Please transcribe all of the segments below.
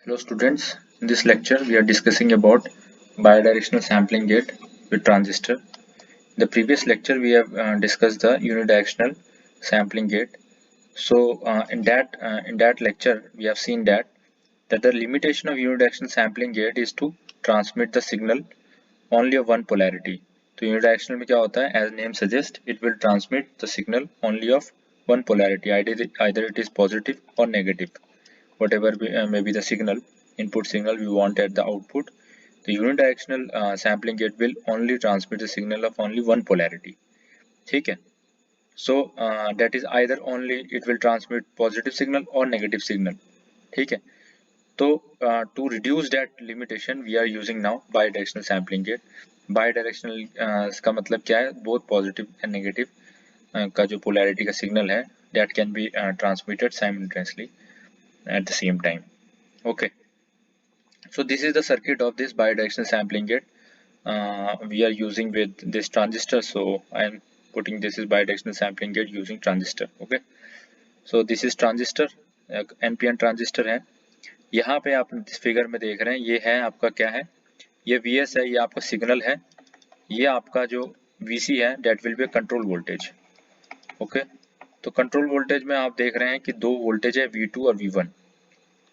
Hello students, in this lecture we are discussing about bidirectional sampling gate with transistor. In the previous lecture we have discussed the unidirectional sampling gate. So in that lecture we have seen that the limitation of unidirectional sampling gate is to transmit the signal only of one polarity. तो unidirectional में क्या होता है? As name suggests, it will transmit the signal only of one polarity, either it is positive or negative. Whatever may be the input signal we want at the output, the unidirectional sampling gate will only transmit the signal of only one polarity. ठीक है? So that is either only it will transmit positive signal or negative signal. ठीक है? तो to reduce that limitation we are using now bidirectional sampling gate. Bidirectional इसका मतलब क्या है? Both positive and negative का जो polarity का signal है that can be transmitted simultaneously at the same time. Okay. So this is the circuit of this bidirectional sampling gate. We are using with this transistor, so I am putting this is bidirectional sampling gate using transistor. Okay, so this is transistor, NPN transistor है. यहाँ पे आप इस figure में देख रहे हैं, ये है आपका क्या है, ये Vs है, ये आपका सिग्नल है, ये आपका जो Vc है that will be control voltage. Okay, तो कंट्रोल वोल्टेज में आप देख रहे हैं कि दो वोल्टेज है V2 और V1.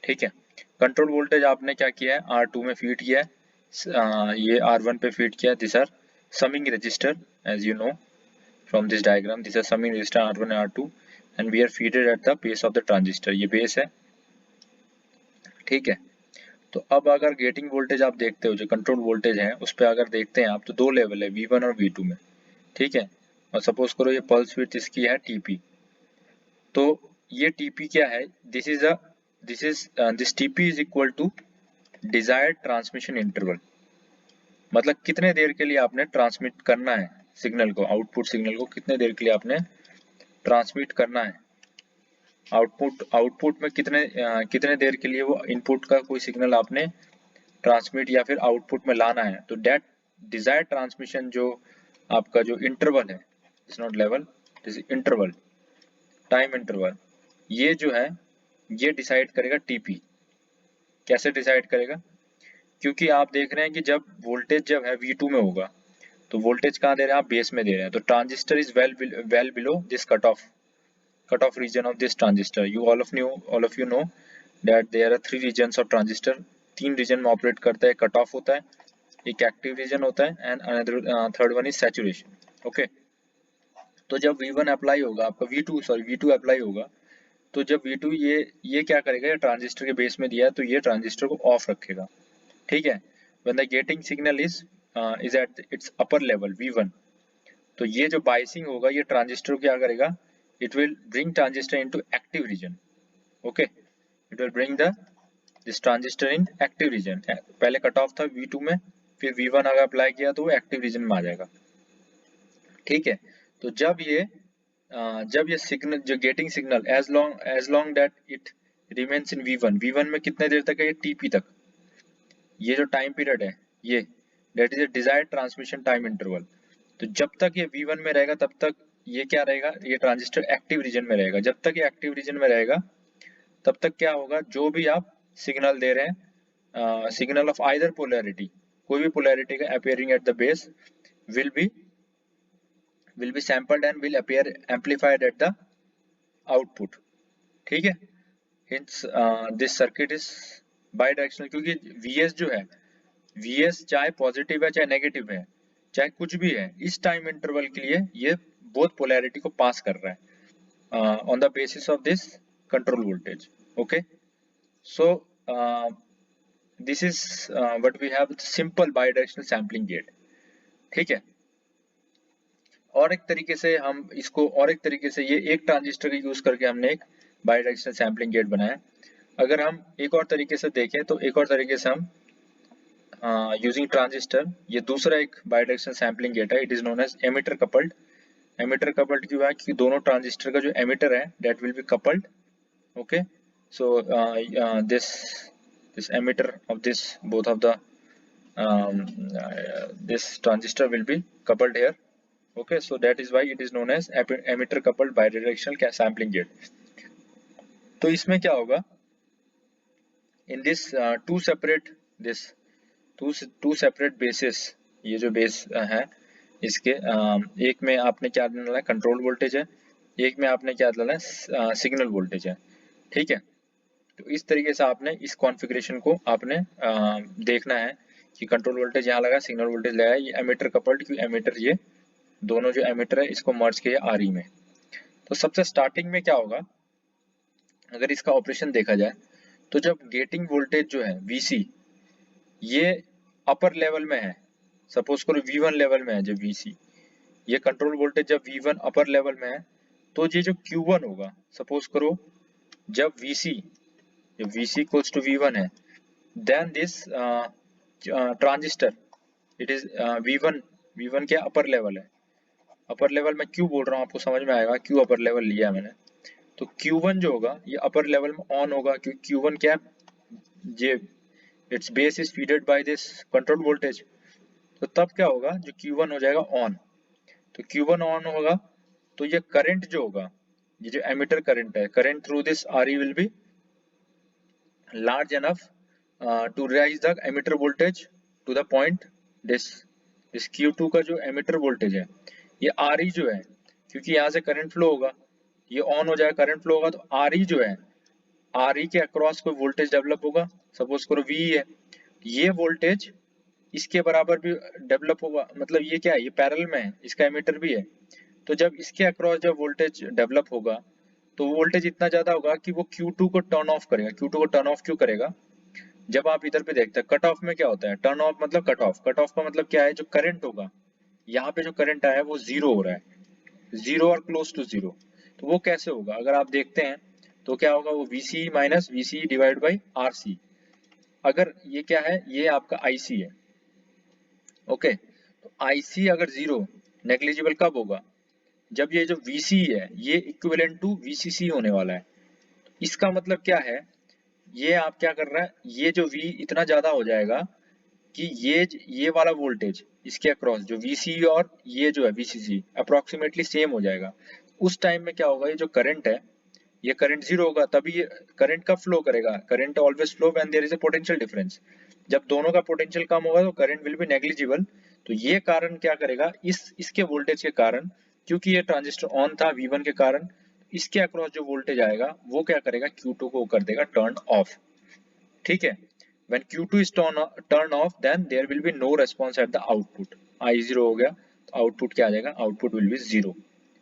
ठीक है, कंट्रोल वोल्टेज आपने क्या किया है, R2 में फीड किया है, ये R1 पे फीड किया है. This are summing resistor as you know from this diagram. This are summing resistor R1 and R2 and we are feeded at the base of the transistor. ये base है. ठीक है, तो अब अगर गेटिंग वोल्टेज आप देखते हो, जो कंट्रोल वोल्टेज है उस पर अगर देखते हैं आप, तो दो लेवल है V1 और V2 में. ठीक है, और सपोज करो ये पल्स विड्थ इसकी है TP. तो ये TP क्या है, this TP is equal to desired transmission interval. मतलब कितने देर के लिए आपने ट्रांसमिट करना है सिग्नल को, आउटपुट सिग्नल को कितने देर के लिए आपने ट्रांसमिट करना है. आउटपुट में कितने देर के लिए वो इनपुट का कोई सिग्नल आपने ट्रांसमिट या फिर आउटपुट में लाना है. तो दैट डिजायर्ड ट्रांसमिशन जो आपका जो इंटरवल है, it's not level, this interval, time interval, ये जो है ये डिसाइड करेगा टीपी. कैसे डिसाइड करेगा, क्योंकि आप देख रहे हैं कि जब वोल्टेज जब है V2 में होगा तो वोल्टेज कहाँ दे रहे हैं आप, बेस में दे रहे हैं. तो transistor is well below this cut off region of this transistor. You all of you know that there are 3 regions of transistor. 3 region में ऑपरेट करता है. कट ऑफ होता है, एक एक्टिव रीजन होता है and another third one is saturation. Okay, तो जब V1 अप्लाई होगा आपका, V2 अप्लाई होगा, तो जब V2 ये क्या करेगा, ये ट्रांजिस्टर के बेस में दिया है तो ये ट्रांजिस्टर को ऑफ रखेगा. ठीक है, when the gating signal is at its upper level V1, तो ये जो बाइसिंग होगा ये ट्रांजिस्टर को क्या करेगा, it will bring transistor into active region. okay, it will bring this transistor in active region. पहले कट ऑफ था V2 में, फिर V1 अगर अप्लाई किया तो वो एक्टिव रीजन में आ जाएगा. ठीक है, तो जब ये सिग्नल जो gating signal as long that it remains in V1 में कितने देर तक है, ये TP तक. ये जो टाइम पीरियड है ये that is a desired transmission time interval. तो जब तक ये V1 में रहेगा तब तक ये क्या रहेगा, ये ट्रांजिस्टर एक्टिव रीजन में रहेगा. जब तक ये एक्टिव रीजन में रहेगा तब तक क्या होगा, जो भी आप सिग्नल दे रहे हैं, सिग्नल ऑफ आइदर पोलैरिटी, कोई भी पोलैरिटी का appearing eight the base will be sampled and will appear amplified at the output. ठीक है, hence this circuit is bidirectional, क्योंकि Vs जो है, Vs चाहे पॉजिटिव है चाहे नेगेटिव है चाहे कुछ भी है, इस टाइम इंटरवल के लिए ये बोथ पोलैरिटी को पास कर रहा है on the basis of this control voltage. Okay, so this is what we have, simple bidirectional sampling gate. ठीक है, और एक तरीके से हम इसको, और एक तरीके से ये एक ट्रांजिस्टर का यूज करके हमने एक बाइडायरेक्शनल सैम्पलिंग गेट बनाया. अगर हम एक और तरीके से देखें तो एक और तरीके से हम यूजिंग ट्रांजिस्टर, ये दूसरा एक बाइडायरेक्शनल सैम्पलिंग गेट है. It is known as emitter coupled. Emitter coupled क्यों है, क्योंकि दोनों ट्रांजिस्टर का जो एमिटर है that will be coupled. Okay, so this emitter of this both of the this transistor will be coupled here. Okay, so that is why it is known as emitter coupled bidirectional sampling gate. तो इसमें क्या होगा, in this two separate bases, ये जो base है इसके एक में आपने क्या डालना है, कंट्रोल वोल्टेज है, एक में आपने क्या डालना है, सिग्नल वोल्टेज है, ठीक है। तो इस तरीके से आपने इस कॉन्फ़िगरेशन को आपने देखना है कि कंट्रोल वोल्टेज यहाँ लगा, सिग्नल वोल्टेज लगा, ये एमीटर कपल्ड, क्योंकि एमीटर ये दोनों जो एमीटर है इसको मर्ज किया आरई में। तो सबसे स्टार्टिंग में क्या होगा, अगर इसका ऑपरेशन देखा जाए तो जब गेटिंग वोल्टेज जो है Vc ये अपर लेवल में है, सपोज करो V1 लेवल में है, जब Vc ये कंट्रोल वोल्टेज जब V1 अपर लेवल में है, तो ये जो Q1 होगा, सपोज करो जब Vc इक्वल्स टू V1 है, then this transistor it is V1 क्या अपर लेवल है, अपर लेवल में क्यों बोल रहा हूँ आपको समझ में आएगा, क्यों अपर लेवल लिया मैंने। तो Q1 जो होगा ये अपर लेवल में ऑन होगा, क्योंकि Q1 क्या ये its base is feeded by this control voltage. तो तब क्या होगा, जो Q1 हो जाएगा ऑन। तो Q1 ऑन होगा तो ये करंट जो होगा, ये जो एमिटर करंट है, current through this RE will be large enough to rise the emitter voltage to the point this Q2 का जो एमिटर वोल्टेज है, ये RE जो है, क्योंकि यहाँ से करंट फ्लो होगा, ये ऑन हो जाएगा, करंट फ्लो होगा, तो RE जो है, RE के अक्रॉस कोई वोल्टेज डेवलप होगा, सपोज करो V है, ये वोल्टेज इसके बराबर भी डेवलप होगा, मतलब ये क्या है, ये पैरेलल में है, इसका एमीटर भी है। तो जब इसके अक्रॉस जब वोल्टेज डेवलप होगा तो वोल्टेज इतना ज्यादा होगा कि वो Q2 को टर्न ऑफ करेगा। Q2 को टर्न ऑफ क्यों करेगा, जब आप इधर पे देखते हैं कट ऑफ में क्या होता है, टर्न ऑफ मतलब कट ऑफ, कट ऑफ का मतलब क्या है, जो करंट होगा यहाँ पे जो करंट आया है वो जीरो हो रहा है, जीरो और क्लोज टू जीरो। तो वो कैसे होगा, अगर आप देखते हैं तो क्या होगा, वो VC minus VC divide by RC। अगर ये क्या है, ये आपका IC है, ओके। तो IC अगर जीरो, नेग्लिजिबल कब होगा, जब ये जो VC है ये इक्विवेलेंट टू VCC होने वाला है। इसका मतलब क्या है, ये आप क्या कर रहा है, ये जो V इतना ज्यादा हो जाएगा कि ये वाला वोल्टेज इसके अक्रॉस जो VC और ये जो है VCC अप्रोक्सीमेटली सेम हो जाएगा। उस टाइम में क्या होगा, ये जो करंट है ये करंट जीरो होगा, तभी ये करंट कब फ्लो करेगा, current always flow when there is a potential difference. जब दोनों का पोटेंशियल कम होगा तो करंट विल बी नेग्लिजिबल। तो ये कारण क्या करेगा, इसके वोल्टेज के कारण, क्योंकि ये ट्रांजिस्टर ऑन था V1 के कारण, इसके अक्रॉस जो वोल्टेज आएगा वो क्या करेगा, Q2 को कर देगा टर्न ऑफ, ठीक है। when Q2 is turn off then there will be no response at the output, I0 हो गया, तो आउटपुट क्या आ जाएगा, output will be zero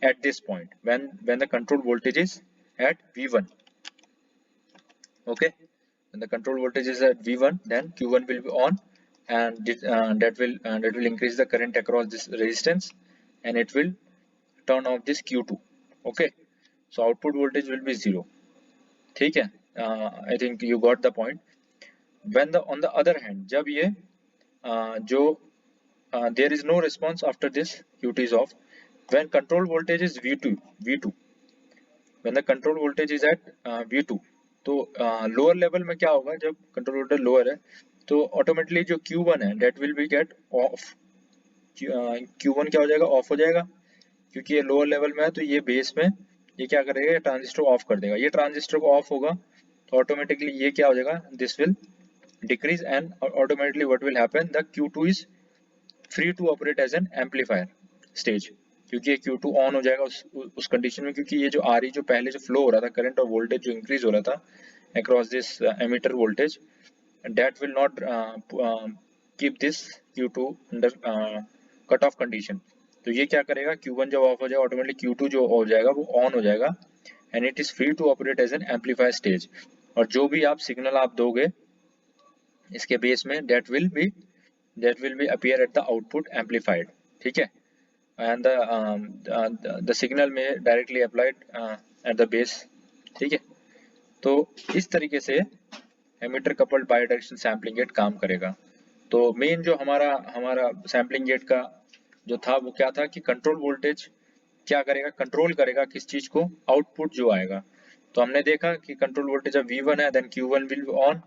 at this point when the control voltage is at V1, okay। when the control voltage is at V1 then Q1 will be on, and that will increase the current across this resistance and it will turn off this Q2, okay। so output voltage will be zero, ठीक है। I think you got the point। when the on the other hand जब ये जो there is no response after this Q2 is off, when control voltage is V2 when the control voltage is at V2, तो lower level में क्या होगा, जब control voltage lower है तो automatically जो Q1 है that will be get off, Q1 क्या हो जाएगा, ऑफ हो जाएगा, क्योंकि ये लोअर लेवल में है। तो ये बेस में ये क्या करेगा, ये ट्रांजिस्टर ऑफ कर देगा, ये ट्रांजिस्टर को ऑफ होगा तो ऑटोमेटिकली ये क्या हो जाएगा, this will decrease and automatically what will happen, the Q2 is free to operate as an amplifier stage, क्योंकि ये Q2 ऑन हो जाएगा उस कंडीशन में, क्योंकि ये जो RE जो पहले जो फ्लो हो रहा था करंट और वोल्टेज जो इंक्रीज हो रहा था across this emitter voltage, that will not keep this Q2 under cut off condition। तो ये क्या करेगा, Q1 जब ऑफ हो जाएगा ऑटोमेटिकली Q2 जो हो जाएगा वो ऑन हो जाएगा and it is free to operate as an amplifier stage। और जो भी आप सिग्नल आप दोगे इसके बेस में that will be appear at the output amplified, ठीक है। and the signal may directly applied at the base, ठीक है। तो इस तरीके से emitter coupled bidirectional sampling gate काम करेगा। तो मेन जो हमारा सैंपलिंग गेट का जो था वो क्या था कि कंट्रोल वोल्टेज क्या करेगा, कंट्रोल करेगा किस चीज को, आउटपुट जो आएगा। तो हमने देखा कि कंट्रोल वोल्टेज जब V1 है then Q1 will be on,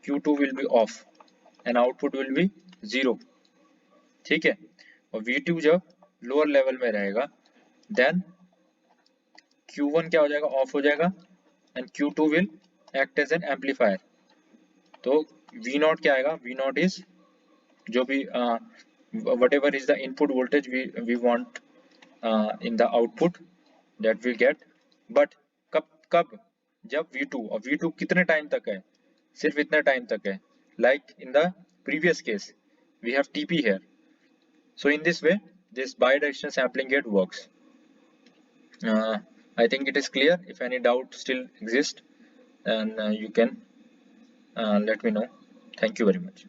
Q2 will be off and output will be zero, ठीक है। और V2 जब लोअर लेवल में रहेगा देन Q1 क्या हो जाएगा, ऑफ हो जाएगा and Q2 will act as an amplifier, तो V नॉट क्या आएगा, V नॉट इज जो भी whatever is the input voltage we want in the output that we get, but कब जब V2, और V2 कितने टाइम तक है, सिर्फ इतने टाइम तक है, like in the previous case we have TP here. So in this way this bidirectional sampling gate works. I think it is clear. If any doubt still exists, then you can let me know. Thank you very much.